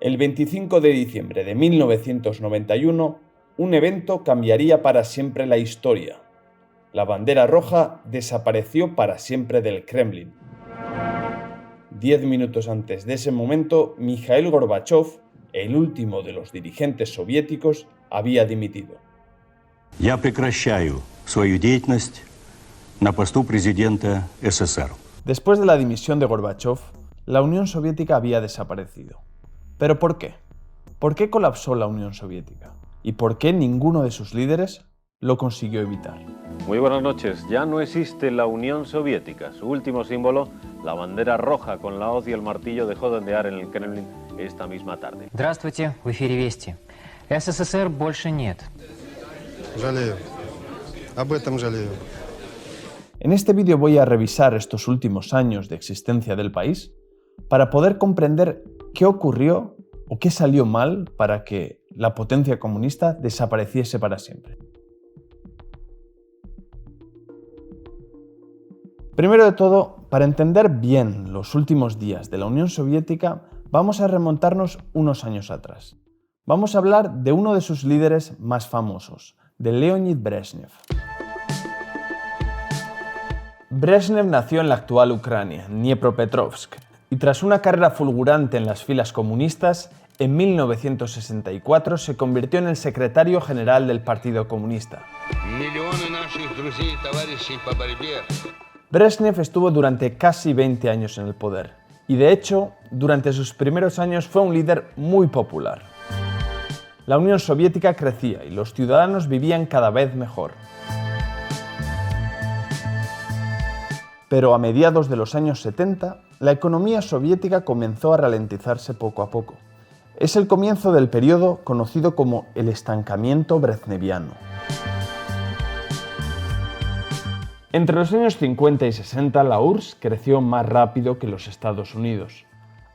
El 25 de diciembre de 1991, un evento cambiaría para siempre la historia. La bandera roja desapareció para siempre del Kremlin. 10 minutos antes de ese momento, Mikhail Gorbachov, el último de los dirigentes soviéticos, había dimitido. Я прекращаю свою деятельность на посту президента СССР. Después de la dimisión de Gorbachov, la Unión Soviética había desaparecido. ¿Pero por qué? ¿Por qué colapsó la Unión Soviética? ¿Y por qué ninguno de sus líderes lo consiguió evitar? Muy buenas noches. Ya no existe la Unión Soviética. Su último símbolo, la bandera roja con la hoz y el martillo, dejó de ondear en el Kremlin esta misma tarde. Здравствуйте, в эфире Вести. СССР больше нет. Жалею. Об этом жалею. En este vídeo voy a revisar estos últimos años de existencia del país para poder comprender qué ocurrió o qué salió mal para que la potencia comunista desapareciese para siempre. Primero de todo, para entender bien los últimos días de la Unión Soviética, vamos a remontarnos unos años atrás. Vamos a hablar de uno de sus líderes más famosos, de Leonid Brezhnev. Brezhnev nació en la actual Ucrania, Dniepropetrovsk, y tras una carrera fulgurante en las filas comunistas, en 1964 se convirtió en el secretario general del Partido Comunista. Brezhnev estuvo durante casi 20 años en el poder, y de hecho, durante sus primeros años fue un líder muy popular. La Unión Soviética crecía y los ciudadanos vivían cada vez mejor. Pero a mediados de los años 70, la economía soviética comenzó a ralentizarse poco a poco. Es el comienzo del periodo conocido como el estancamiento brezhneviano. Entre los años 50 y 60, la URSS creció más rápido que los Estados Unidos.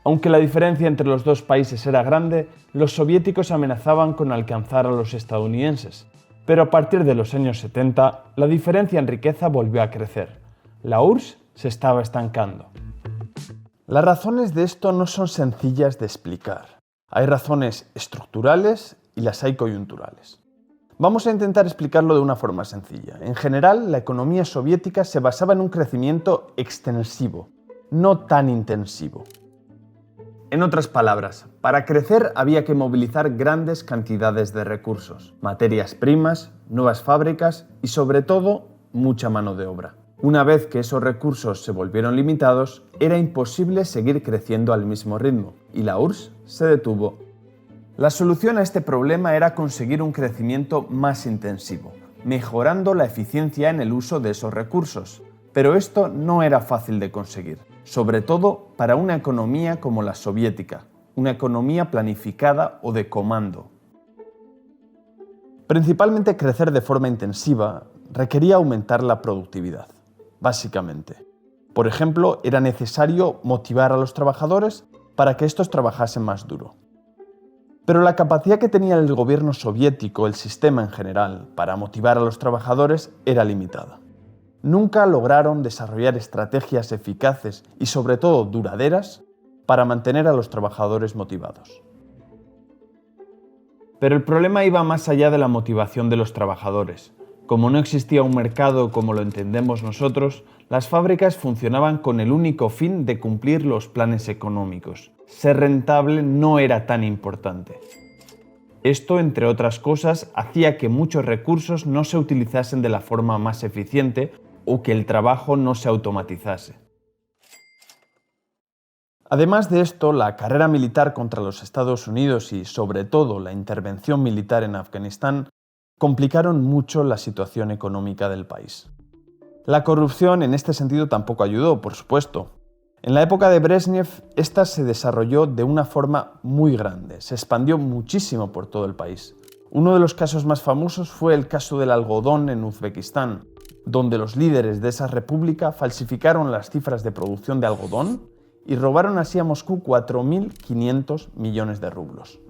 Aunque la diferencia entre los dos países era grande, los soviéticos amenazaban con alcanzar a los estadounidenses. Pero a partir de los años 70, la diferencia en riqueza volvió a crecer. La URSS se estaba estancando. Las razones de esto no son sencillas de explicar. Hay razones estructurales y las hay coyunturales. Vamos a intentar explicarlo de una forma sencilla. En general, la economía soviética se basaba en un crecimiento extensivo, no tan intensivo. En otras palabras, para crecer había que movilizar grandes cantidades de recursos, materias primas, nuevas fábricas y, sobre todo, mucha mano de obra. Una vez que esos recursos se volvieron limitados, era imposible seguir creciendo al mismo ritmo, y la URSS se detuvo. La solución a este problema era conseguir un crecimiento más intensivo, mejorando la eficiencia en el uso de esos recursos. Pero esto no era fácil de conseguir, sobre todo para una economía como la soviética, una economía planificada o de comando. Principalmente crecer de forma intensiva requería aumentar la productividad. Básicamente. Por ejemplo, era necesario motivar a los trabajadores para que estos trabajasen más duro. Pero la capacidad que tenía el gobierno soviético, el sistema en general, para motivar a los trabajadores era limitada. Nunca lograron desarrollar estrategias eficaces y sobre todo duraderas para mantener a los trabajadores motivados. Pero el problema iba más allá de la motivación de los trabajadores. Como no existía un mercado como lo entendemos nosotros, las fábricas funcionaban con el único fin de cumplir los planes económicos. Ser rentable no era tan importante. Esto, entre otras cosas, hacía que muchos recursos no se utilizasen de la forma más eficiente o que el trabajo no se automatizase. Además de esto, la carrera militar contra los Estados Unidos y, sobre todo, la intervención militar en Afganistán complicaron mucho la situación económica del país. La corrupción en este sentido tampoco ayudó, por supuesto. En la época de Brezhnev, esta se desarrolló de una forma muy grande, se expandió muchísimo por todo el país. Uno de los casos más famosos fue el caso del algodón en Uzbekistán, donde los líderes de esa república falsificaron las cifras de producción de algodón y robaron así a Moscú 4.500 millones de rublos.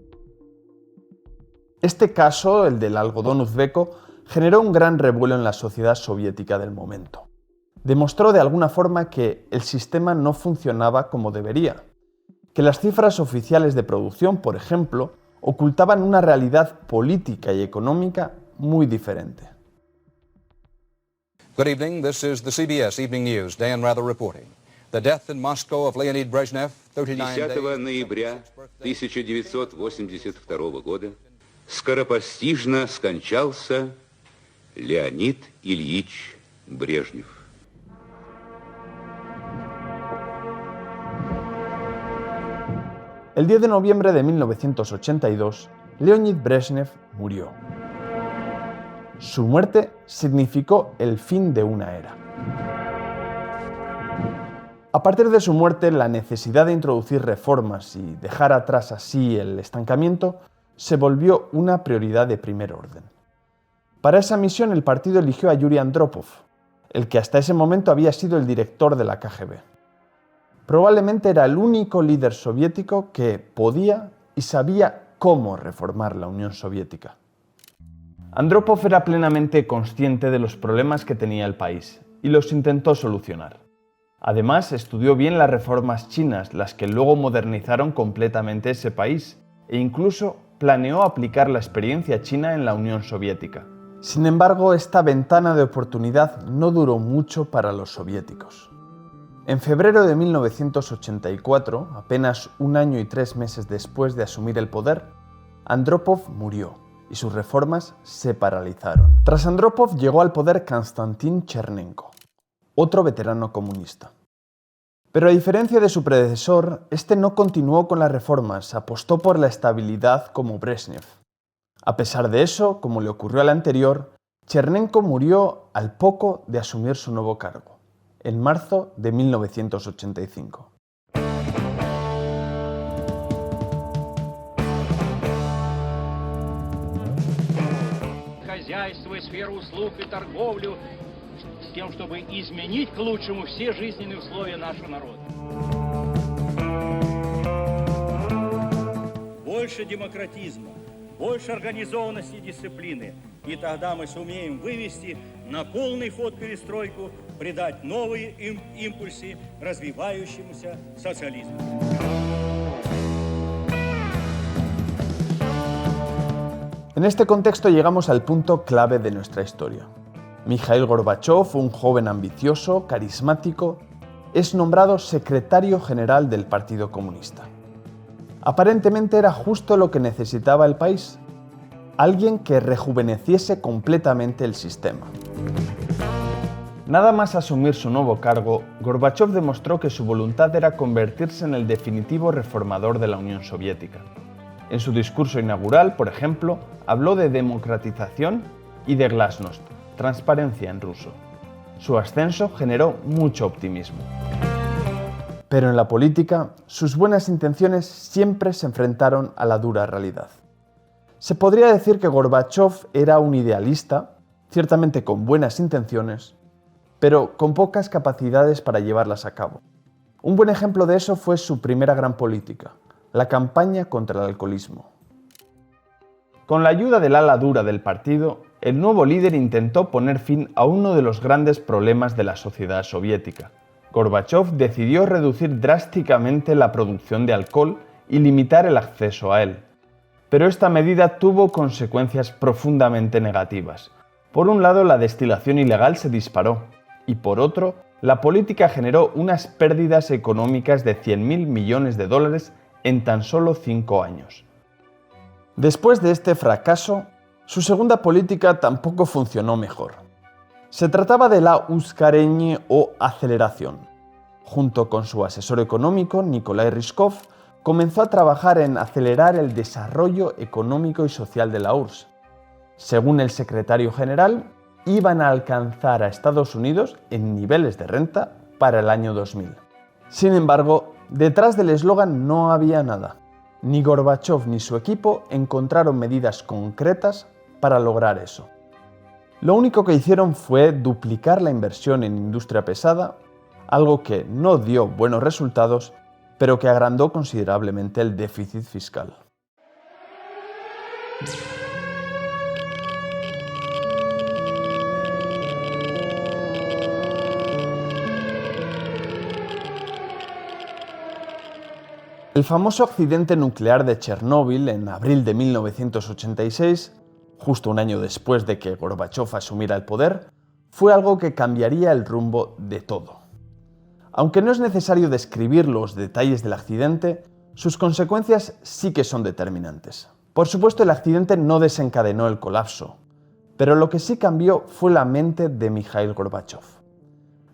Este caso, el del algodón uzbeco, generó un gran revuelo en la sociedad soviética del momento. Demostró de alguna forma que el sistema no funcionaba como debería, que las cifras oficiales de producción, por ejemplo, ocultaban una realidad política y económica muy diferente. Good evening, this is the CBS Evening News. Dan Rather reporting. The death in Moscow of Leonid Brezhnev, 39 10 days... ноября 1982 года скоропостижно скончался Леонид Ильич Брежнев. El 10 de noviembre de 1982, Leonid Brezhnev murió. Su muerte significó el fin de una era. A partir de su muerte, la necesidad de introducir reformas y dejar atrás así el estancamiento se volvió una prioridad de primer orden. Para esa misión, el partido eligió a Yuri Andropov, el que hasta ese momento había sido el director de la KGB. Probablemente era el único líder soviético que podía y sabía cómo reformar la Unión Soviética. Andropov era plenamente consciente de los problemas que tenía el país y los intentó solucionar. Además, estudió bien las reformas chinas, las que luego modernizaron completamente ese país, e incluso planeó aplicar la experiencia china en la Unión Soviética. Sin embargo, esta ventana de oportunidad no duró mucho para los soviéticos. En febrero de 1984, apenas un año y 3 meses después de asumir el poder, Andropov murió y sus reformas se paralizaron. Tras Andropov llegó al poder Konstantin Chernenko, otro veterano comunista. Pero a diferencia de su predecesor, este no continuó con las reformas, apostó por la estabilidad como Brezhnev. A pesar de eso, como le ocurrió al anterior, Chernenko murió al poco de asumir su nuevo cargo, en marzo de 1985. Хозяйство, сферу услуг и торговлю, с тем, чтобы изменить к лучшему все жизненные условия нашего народа. Больше демократизма, больше организованности и дисциплины, и тогда мы сумеем вывести на полный ход перестройку, придать новые импульсы развивающемуся социализму. En este contexto llegamos al punto clave de nuestra historia. Mikhail Gorbachev, un joven ambicioso, carismático, es nombrado secretario general del Partido Comunista. Aparentemente era justo lo que necesitaba el país, alguien que rejuveneciese completamente el sistema. Nada más asumir su nuevo cargo, Gorbachev demostró que su voluntad era convertirse en el definitivo reformador de la Unión Soviética. En su discurso inaugural, por ejemplo, habló de democratización y de glasnost, transparencia en ruso. Su ascenso generó mucho optimismo. Pero en la política, sus buenas intenciones siempre se enfrentaron a la dura realidad. Se podría decir que Gorbachev era un idealista, ciertamente con buenas intenciones, pero con pocas capacidades para llevarlas a cabo. Un buen ejemplo de eso fue su primera gran política, la campaña contra el alcoholismo. Con la ayuda del ala dura del partido, el nuevo líder intentó poner fin a uno de los grandes problemas de la sociedad soviética. Gorbachev decidió reducir drásticamente la producción de alcohol y limitar el acceso a él. Pero esta medida tuvo consecuencias profundamente negativas. Por un lado, la destilación ilegal se disparó, y por otro, la política generó unas pérdidas económicas de 100.000 millones de dólares en tan solo 5 años. Después de este fracaso, su segunda política tampoco funcionó mejor. Se trataba de la uskareñe o aceleración. Junto con su asesor económico, Nikolai Ryzhkov, comenzó a trabajar en acelerar el desarrollo económico y social de la URSS. Según el secretario general, iban a alcanzar a Estados Unidos en niveles de renta para el año 2000. Sin embargo, detrás del eslogan no había nada. Ni Gorbachev ni su equipo encontraron medidas concretas para lograr eso. Lo único que hicieron fue duplicar la inversión en industria pesada, algo que no dio buenos resultados, pero que agrandó considerablemente el déficit fiscal. El famoso accidente nuclear de Chernóbil en abril de 1986, justo un año después de que Gorbachov asumiera el poder, fue algo que cambiaría el rumbo de todo. Aunque no es necesario describir los detalles del accidente, sus consecuencias sí que son determinantes. Por supuesto, el accidente no desencadenó el colapso, pero lo que sí cambió fue la mente de Mikhail Gorbachov.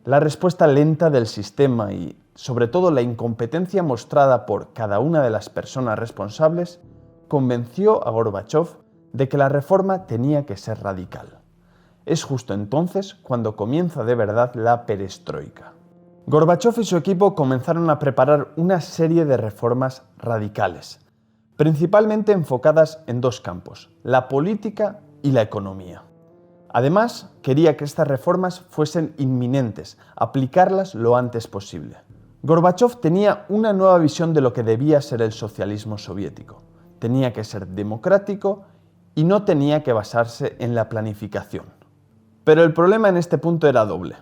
La respuesta lenta del sistema y, sobre todo, la incompetencia mostrada por cada una de las personas responsables convenció a Gorbachov de que la reforma tenía que ser radical. Es justo entonces cuando comienza de verdad la perestroika. Gorbachov y su equipo comenzaron a preparar una serie de reformas radicales, principalmente enfocadas en dos campos, la política y la economía. Además, quería que estas reformas fuesen inminentes, aplicarlas lo antes posible. Gorbachov tenía una nueva visión de lo que debía ser el socialismo soviético. Tenía que ser democrático y no tenía que basarse en la planificación. Pero el problema en este punto era doble.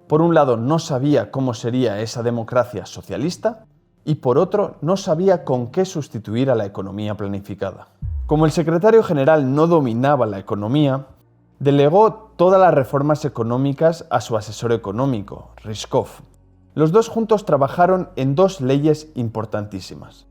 Por un lado, no sabía cómo sería esa democracia socialista y por otro, no sabía con qué sustituir a la economía planificada. Como el secretario general no dominaba la economía, delegó todas las reformas económicas a su asesor económico, Ryzhkov. Los dos juntos trabajaron en dos leyes importantísimas.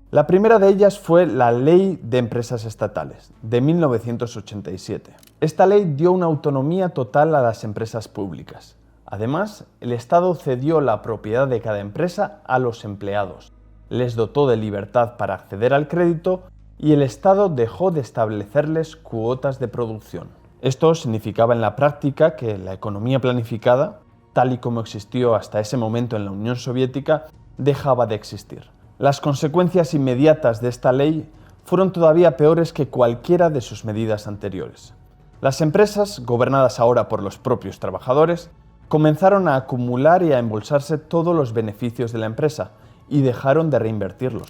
La primera de ellas fue la Ley de Empresas Estatales, de 1987. Esta ley dio una autonomía total a las empresas públicas. Además, el Estado cedió la propiedad de cada empresa a los empleados, les dotó de libertad para acceder al crédito y el Estado dejó de establecerles cuotas de producción. Esto significaba en la práctica que la economía planificada, tal y como existió hasta ese momento en la Unión Soviética, dejaba de existir. Las consecuencias inmediatas de esta ley fueron todavía peores que cualquiera de sus medidas anteriores. Las empresas, gobernadas ahora por los propios trabajadores, comenzaron a acumular y a embolsarse todos los beneficios de la empresa y dejaron de reinvertirlos.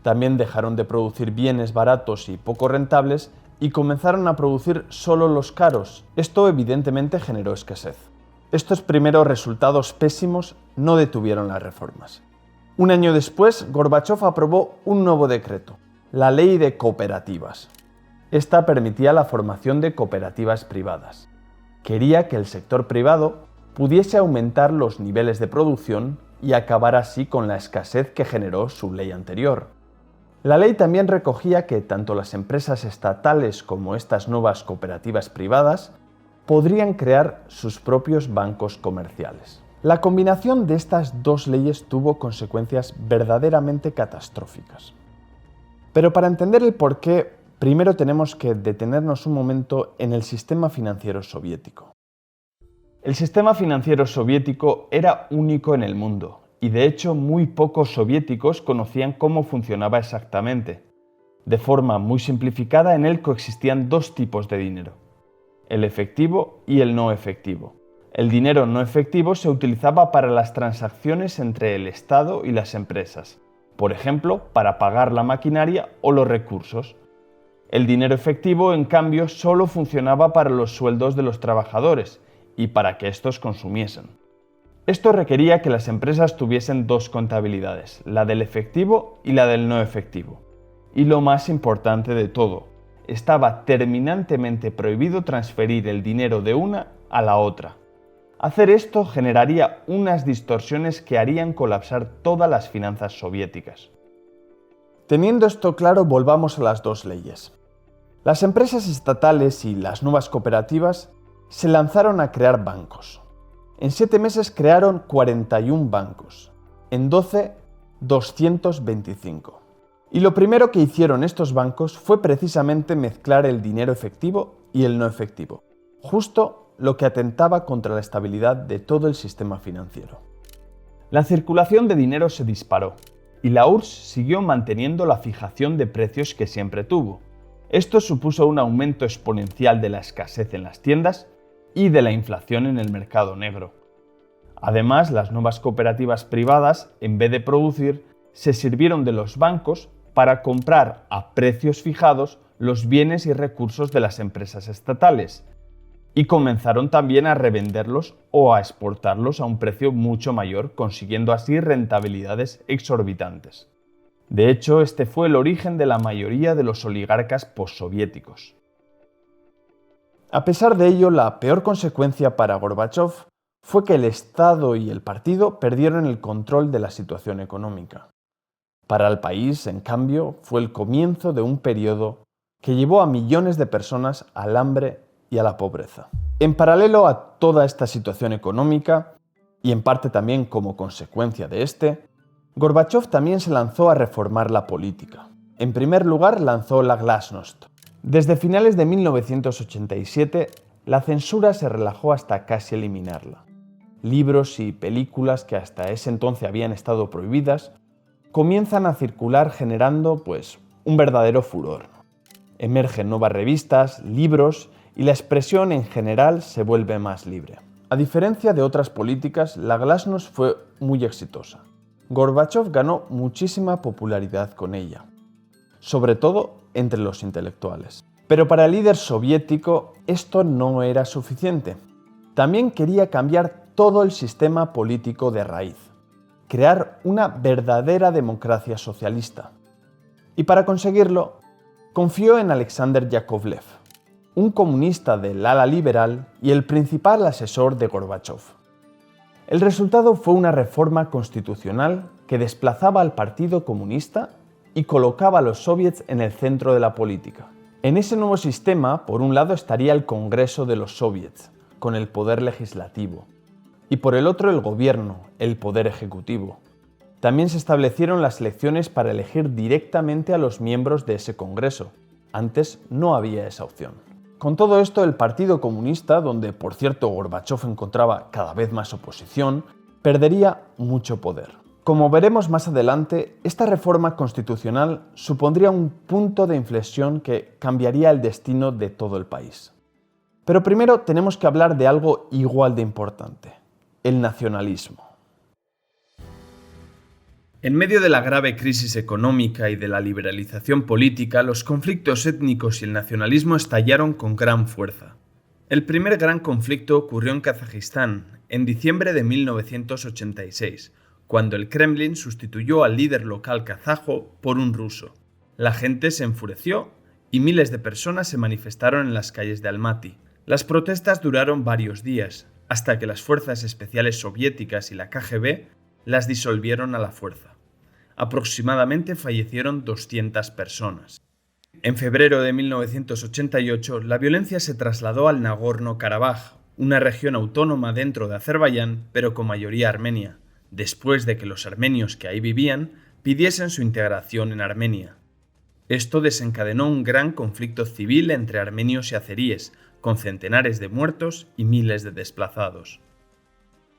También dejaron de producir bienes baratos y poco rentables y comenzaron a producir solo los caros. Esto evidentemente generó escasez. Estos primeros resultados pésimos no detuvieron las reformas. Un año después, Gorbachov aprobó un nuevo decreto, la Ley de Cooperativas. Esta permitía la formación de cooperativas privadas. Quería que el sector privado pudiese aumentar los niveles de producción y acabar así con la escasez que generó su ley anterior. La ley también recogía que tanto las empresas estatales como estas nuevas cooperativas privadas podrían crear sus propios bancos comerciales. La combinación de estas dos leyes tuvo consecuencias verdaderamente catastróficas. Pero para entender el porqué, primero tenemos que detenernos un momento en el sistema financiero soviético. El sistema financiero soviético era único en el mundo y de hecho muy pocos soviéticos conocían cómo funcionaba exactamente. De forma muy simplificada, en él coexistían dos tipos de dinero, el efectivo y el no efectivo. El dinero no efectivo se utilizaba para las transacciones entre el Estado y las empresas, por ejemplo, para pagar la maquinaria o los recursos. El dinero efectivo, en cambio, solo funcionaba para los sueldos de los trabajadores y para que estos consumiesen. Esto requería que las empresas tuviesen dos contabilidades, la del efectivo y la del no efectivo. Y lo más importante de todo, estaba terminantemente prohibido transferir el dinero de una a la otra. Hacer esto generaría unas distorsiones que harían colapsar todas las finanzas soviéticas. Teniendo esto claro, volvamos a las dos leyes. Las empresas estatales y las nuevas cooperativas se lanzaron a crear bancos. En 7 meses crearon 41 bancos. En 12, 225. Y lo primero que hicieron estos bancos fue precisamente mezclar el dinero efectivo y el no efectivo, justo lo que atentaba contra la estabilidad de todo el sistema financiero. La circulación de dinero se disparó y la URSS siguió manteniendo la fijación de precios que siempre tuvo. Esto supuso un aumento exponencial de la escasez en las tiendas y de la inflación en el mercado negro. Además, las nuevas cooperativas privadas, en vez de producir, se sirvieron de los bancos para comprar a precios fijados los bienes y recursos de las empresas estatales y comenzaron también a revenderlos o a exportarlos a un precio mucho mayor, consiguiendo así rentabilidades exorbitantes. De hecho, este fue el origen de la mayoría de los oligarcas postsoviéticos. A pesar de ello, la peor consecuencia para Gorbachov fue que el Estado y el partido perdieron el control de la situación económica. Para el país, en cambio, fue el comienzo de un periodo que llevó a millones de personas al hambre y a la pobreza. En paralelo a toda esta situación económica, y en parte también como consecuencia de este, Gorbachov también se lanzó a reformar la política. En primer lugar, lanzó la Glasnost. Desde finales de 1987, la censura se relajó hasta casi eliminarla. Libros y películas que hasta ese entonces habían estado prohibidas comienzan a circular generando, un verdadero furor. Emergen nuevas revistas, libros y la expresión en general se vuelve más libre. A diferencia de otras políticas, la Glasnost fue muy exitosa. Gorbachov ganó muchísima popularidad con ella, sobre todo entre los intelectuales. Pero para el líder soviético esto no era suficiente. También quería cambiar todo el sistema político de raíz, crear una verdadera democracia socialista. Y para conseguirlo, confió en Alexander Yakovlev, un comunista del ala liberal y el principal asesor de Gorbachov. El resultado fue una reforma constitucional que desplazaba al Partido Comunista y colocaba a los soviets en el centro de la política. En ese nuevo sistema, por un lado, estaría el Congreso de los soviets, con el poder legislativo, y por el otro el gobierno, el poder ejecutivo. También se establecieron las elecciones para elegir directamente a los miembros de ese Congreso. Antes no había esa opción. Con todo esto, el Partido Comunista, donde por cierto Gorbachov encontraba cada vez más oposición, perdería mucho poder. Como veremos más adelante, esta reforma constitucional supondría un punto de inflexión que cambiaría el destino de todo el país. Pero primero tenemos que hablar de algo igual de importante: el nacionalismo. En medio de la grave crisis económica y de la liberalización política, los conflictos étnicos y el nacionalismo estallaron con gran fuerza. El primer gran conflicto ocurrió en Kazajistán, en diciembre de 1986, cuando el Kremlin sustituyó al líder local kazajo por un ruso. La gente se enfureció y miles de personas se manifestaron en las calles de Almaty. Las protestas duraron varios días, hasta que las fuerzas especiales soviéticas y la KGB las disolvieron a la fuerza. Aproximadamente fallecieron 200 personas. En febrero de 1988, la violencia se trasladó al Nagorno-Karabaj, una región autónoma dentro de Azerbaiyán, pero con mayoría armenia, después de que los armenios que ahí vivían pidiesen su integración en Armenia. Esto desencadenó un gran conflicto civil entre armenios y azeríes, con centenares de muertos y miles de desplazados.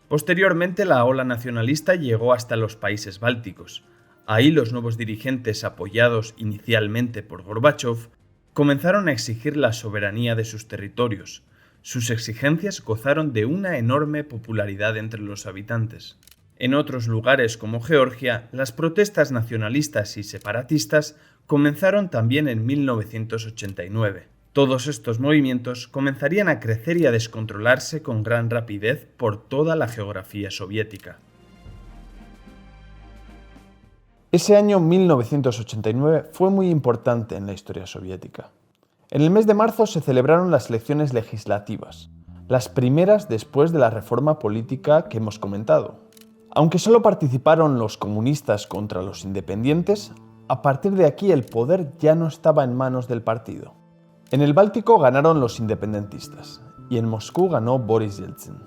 Posteriormente, la ola nacionalista llegó hasta los países bálticos. Ahí los nuevos dirigentes, apoyados inicialmente por Gorbachov, comenzaron a exigir la soberanía de sus territorios. Sus exigencias gozaron de una enorme popularidad entre los habitantes. En otros lugares como Georgia, las protestas nacionalistas y separatistas comenzaron también en 1989. Todos estos movimientos comenzarían a crecer y a descontrolarse con gran rapidez por toda la geografía soviética. Ese año 1989 fue muy importante en la historia soviética. En el mes de marzo se celebraron las elecciones legislativas, las primeras después de la reforma política que hemos comentado. Aunque solo participaron los comunistas contra los independientes, a partir de aquí el poder ya no estaba en manos del partido. En el Báltico ganaron los independentistas y en Moscú ganó Boris Yeltsin.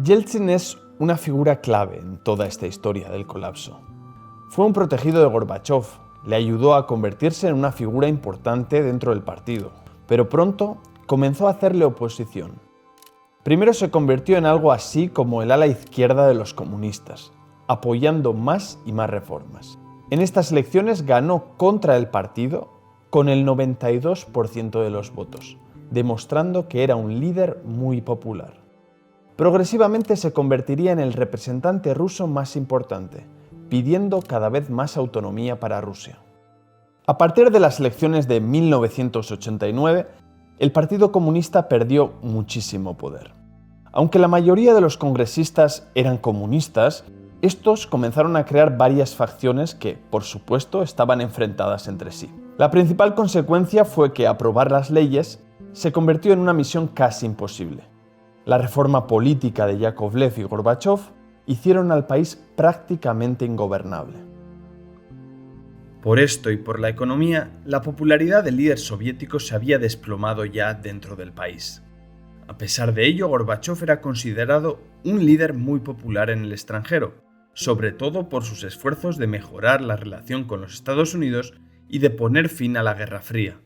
Yeltsin es una figura clave en toda esta historia del colapso. Fue un protegido de Gorbachov, le ayudó a convertirse en una figura importante dentro del partido, pero pronto comenzó a hacerle oposición. Primero se convirtió en algo así como el ala izquierda de los comunistas, apoyando más y más reformas. En estas elecciones ganó contra el partido con el 92% de los votos, demostrando que era un líder muy popular. Progresivamente se convertiría en el representante ruso más importante, pidiendo cada vez más autonomía para Rusia. A partir de las elecciones de 1989, el Partido Comunista perdió muchísimo poder. Aunque la mayoría de los congresistas eran comunistas Estos comenzaron a crear varias facciones que, por supuesto, estaban enfrentadas entre sí. La principal consecuencia fue que aprobar las leyes se convirtió en una misión casi imposible. La reforma política de Yakovlev y Gorbachov hicieron al país prácticamente ingobernable. Por esto y por la economía, la popularidad del líder soviético se había desplomado ya dentro del país. A pesar de ello, Gorbachov era considerado un líder muy popular en el extranjero, sobre todo por sus esfuerzos de mejorar la relación con los Estados Unidos y de poner fin a la Guerra Fría.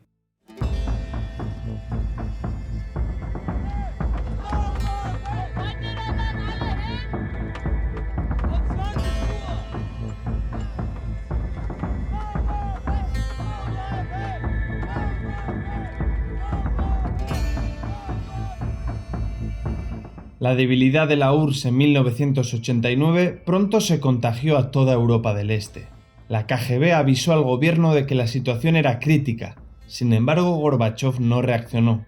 La debilidad de la URSS en 1989 pronto se contagió a toda Europa del Este. La KGB avisó al gobierno de que la situación era crítica, sin embargo Gorbachov no reaccionó.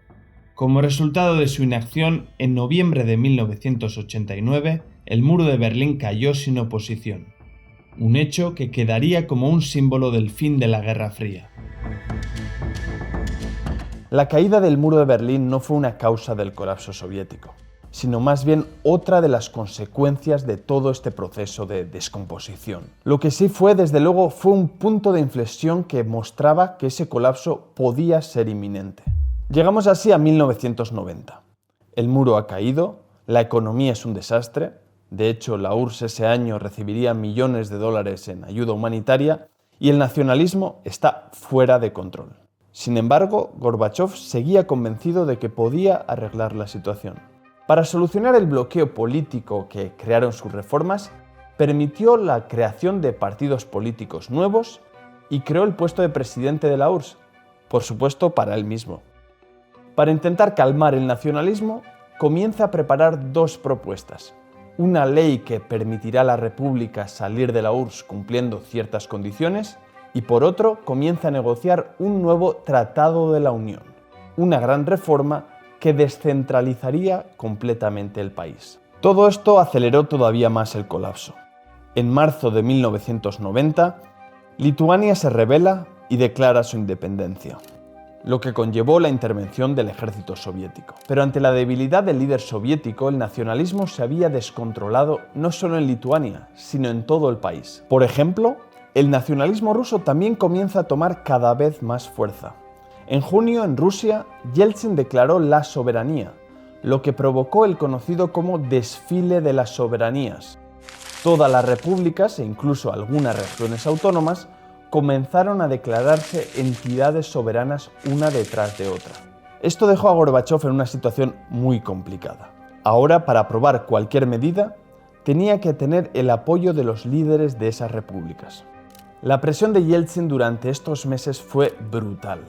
Como resultado de su inacción, en noviembre de 1989, el muro de Berlín cayó sin oposición, un hecho que quedaría como un símbolo del fin de la Guerra Fría. La caída del muro de Berlín no fue una causa del colapso soviético, sino más bien otra de las consecuencias de todo este proceso de descomposición. Lo que sí fue, desde luego, fue un punto de inflexión que mostraba que ese colapso podía ser inminente. Llegamos así a 1990. El muro ha caído, la economía es un desastre, de hecho la URSS ese año recibiría millones de dólares en ayuda humanitaria y el nacionalismo está fuera de control. Sin embargo, Gorbachov seguía convencido de que podía arreglar la situación. Para solucionar el bloqueo político que crearon sus reformas, permitió la creación de partidos políticos nuevos y creó el puesto de presidente de la URSS, por supuesto para él mismo. Para intentar calmar el nacionalismo, comienza a preparar dos propuestas. Una ley que permitirá a la República salir de la URSS cumpliendo ciertas condiciones y por otro comienza a negociar un nuevo Tratado de la Unión, una gran reforma que descentralizaría completamente el país. Todo esto aceleró todavía más el colapso. En marzo de 1990, Lituania se rebela y declara su independencia, lo que conllevó la intervención del ejército soviético. Pero ante la debilidad del líder soviético, el nacionalismo se había descontrolado no solo en Lituania, sino en todo el país. Por ejemplo, el nacionalismo ruso también comienza a tomar cada vez más fuerza. En junio, en Rusia, Yeltsin declaró la soberanía, lo que provocó el conocido como desfile de las soberanías. Todas las repúblicas e incluso algunas regiones autónomas comenzaron a declararse entidades soberanas una detrás de otra. Esto dejó a Gorbachov en una situación muy complicada. Ahora, para aprobar cualquier medida, tenía que tener el apoyo de los líderes de esas repúblicas. La presión de Yeltsin durante estos meses fue brutal.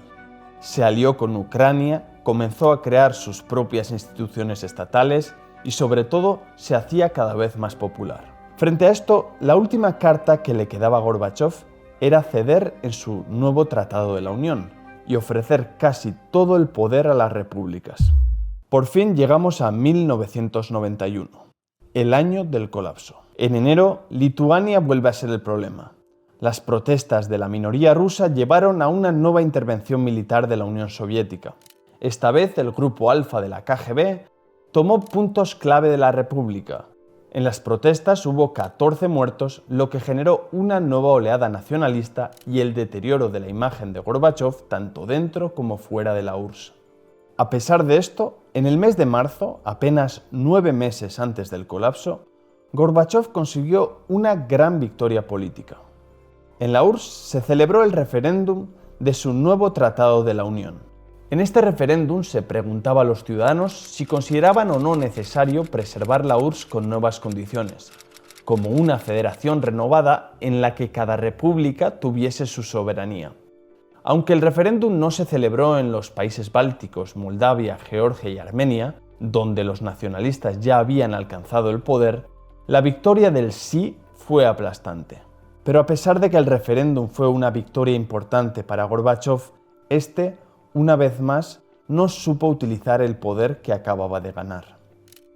Se alió con Ucrania, comenzó a crear sus propias instituciones estatales y sobre todo se hacía cada vez más popular. Frente a esto, la última carta que le quedaba a Gorbachov era ceder en su nuevo Tratado de la Unión y ofrecer casi todo el poder a las repúblicas. Por fin llegamos a 1991, el año del colapso. En enero, Lituania vuelve a ser el problema. Las protestas de la minoría rusa llevaron a una nueva intervención militar de la Unión Soviética. Esta vez el grupo Alfa de la KGB tomó puntos clave de la República. En las protestas hubo 14 muertos, lo que generó una nueva oleada nacionalista y el deterioro de la imagen de Gorbachov tanto dentro como fuera de la URSS. A pesar de esto, en el mes de marzo, apenas 9 meses antes del colapso, Gorbachov consiguió una gran victoria política. En la URSS se celebró el referéndum de su nuevo Tratado de la Unión. En este referéndum se preguntaba a los ciudadanos si consideraban o no necesario preservar la URSS con nuevas condiciones, como una federación renovada en la que cada república tuviese su soberanía. Aunque el referéndum no se celebró en los países bálticos, Moldavia, Georgia y Armenia, donde los nacionalistas ya habían alcanzado el poder, la victoria del sí fue aplastante. Pero a pesar de que el referéndum fue una victoria importante para Gorbachov, una vez más, no supo utilizar el poder que acababa de ganar.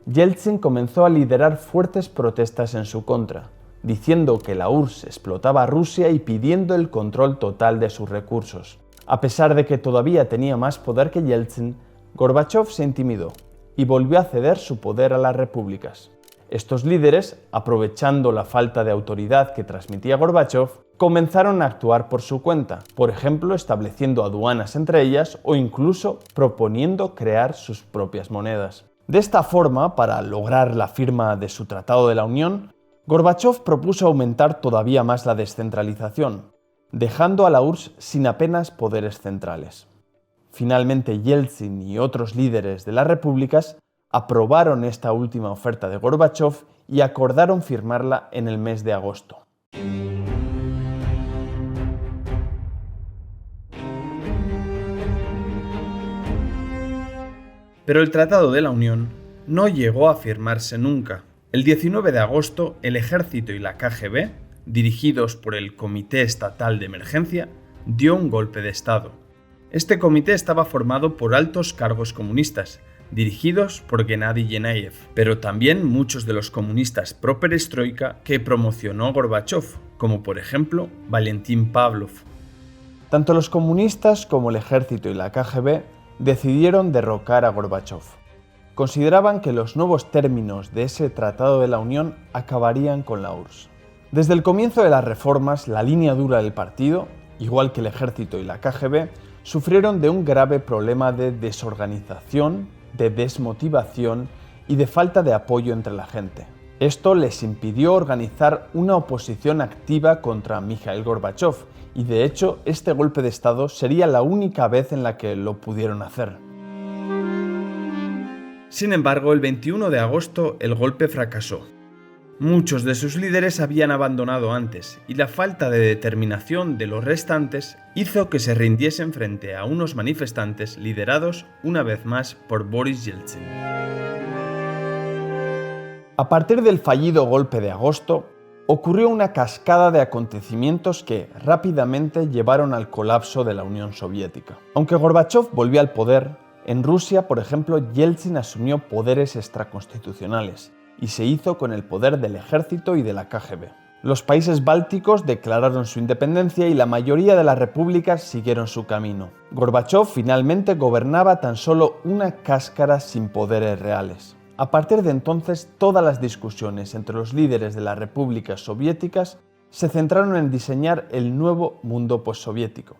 Yeltsin comenzó a liderar fuertes protestas en su contra, diciendo que la URSS explotaba a Rusia y pidiendo el control total de sus recursos. A pesar de que todavía tenía más poder que Yeltsin, Gorbachov se intimidó y volvió a ceder su poder a las repúblicas. Estos líderes, aprovechando la falta de autoridad que transmitía Gorbachov, comenzaron a actuar por su cuenta, por ejemplo estableciendo aduanas entre ellas o incluso proponiendo crear sus propias monedas. De esta forma, para lograr la firma de su Tratado de la Unión, Gorbachov propuso aumentar todavía más la descentralización, dejando a la URSS sin apenas poderes centrales. Finalmente, Yeltsin y otros líderes de las repúblicas aprobaron esta última oferta de Gorbachov y acordaron firmarla en el mes de agosto. Pero el Tratado de la Unión no llegó a firmarse nunca. El 19 de agosto, el ejército y la KGB, dirigidos por el Comité Estatal de Emergencia, dio un golpe de Estado. Este comité estaba formado por altos cargos comunistas, dirigidos por Gennady Yenayev, pero también muchos de los comunistas pro-perestroika que promocionó Gorbachov, como por ejemplo Valentín Pavlov. Tanto los comunistas como el ejército y la KGB decidieron derrocar a Gorbachov. Consideraban que los nuevos términos de ese Tratado de la Unión acabarían con la URSS. Desde el comienzo de las reformas, la línea dura del partido, igual que el ejército y la KGB, sufrieron de un grave problema de desorganización, de desmotivación y de falta de apoyo entre la gente. Esto les impidió organizar una oposición activa contra Mikhail Gorbachov y de hecho este golpe de Estado sería la única vez en la que lo pudieron hacer. Sin embargo, el 21 de agosto el golpe fracasó. Muchos de sus líderes habían abandonado antes y la falta de determinación de los restantes hizo que se rindiesen frente a unos manifestantes liderados una vez más por Boris Yeltsin. A partir del fallido golpe de agosto, ocurrió una cascada de acontecimientos que rápidamente llevaron al colapso de la Unión Soviética. Aunque Gorbachov volvió al poder, en Rusia, por ejemplo, Yeltsin asumió poderes extraconstitucionales y se hizo con el poder del ejército y de la KGB. Los países bálticos declararon su independencia y la mayoría de las repúblicas siguieron su camino. Gorbachov finalmente gobernaba tan solo una cáscara sin poderes reales. A partir de entonces, todas las discusiones entre los líderes de las repúblicas soviéticas se centraron en diseñar el nuevo mundo postsoviético,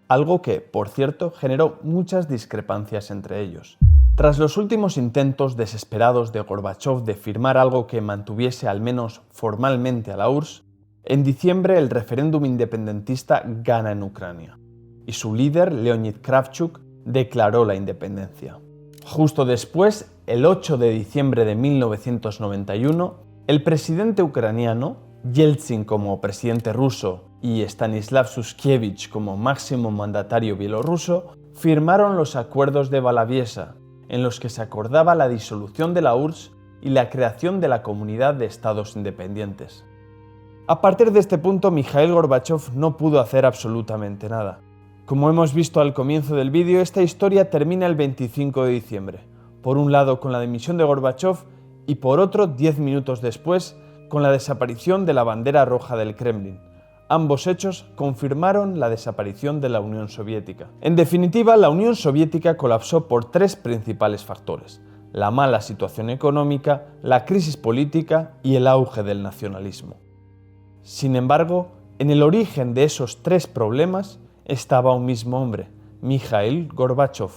algo que, por cierto, generó muchas discrepancias entre ellos. Tras los últimos intentos desesperados de Gorbachov de firmar algo que mantuviese al menos formalmente a la URSS, en diciembre el referéndum independentista gana en Ucrania y su líder, Leonid Kravchuk, declaró la independencia. Justo después, el 8 de diciembre de 1991, el presidente ucraniano, Yeltsin como presidente ruso y Stanislav Sushkevich como máximo mandatario bielorruso, firmaron los acuerdos de Valaviesa, en los que se acordaba la disolución de la URSS y la creación de la Comunidad de Estados Independientes. A partir de este punto, Mikhail Gorbachov no pudo hacer absolutamente nada. Como hemos visto al comienzo del vídeo, esta historia termina el 25 de diciembre, por un lado con la dimisión de Gorbachov y por otro 10 minutos después con la desaparición de la bandera roja del Kremlin. Ambos hechos confirmaron la desaparición de la Unión Soviética. En definitiva, la Unión Soviética colapsó por tres principales factores: la mala situación económica, la crisis política y el auge del nacionalismo. Sin embargo, en el origen de esos tres problemas estaba un mismo hombre, Mikhail Gorbachov.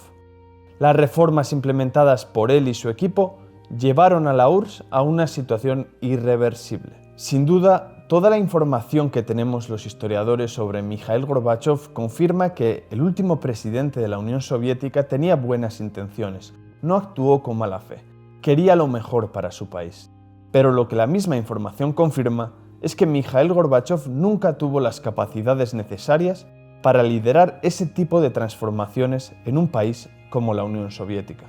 Las reformas implementadas por él y su equipo llevaron a la URSS a una situación irreversible. Sin duda, toda la información que tenemos los historiadores sobre Mikhail Gorbachov confirma que el último presidente de la Unión Soviética tenía buenas intenciones, no actuó con mala fe, quería lo mejor para su país. Pero lo que la misma información confirma es que Mikhail Gorbachov nunca tuvo las capacidades necesarias para liderar ese tipo de transformaciones en un país como la Unión Soviética.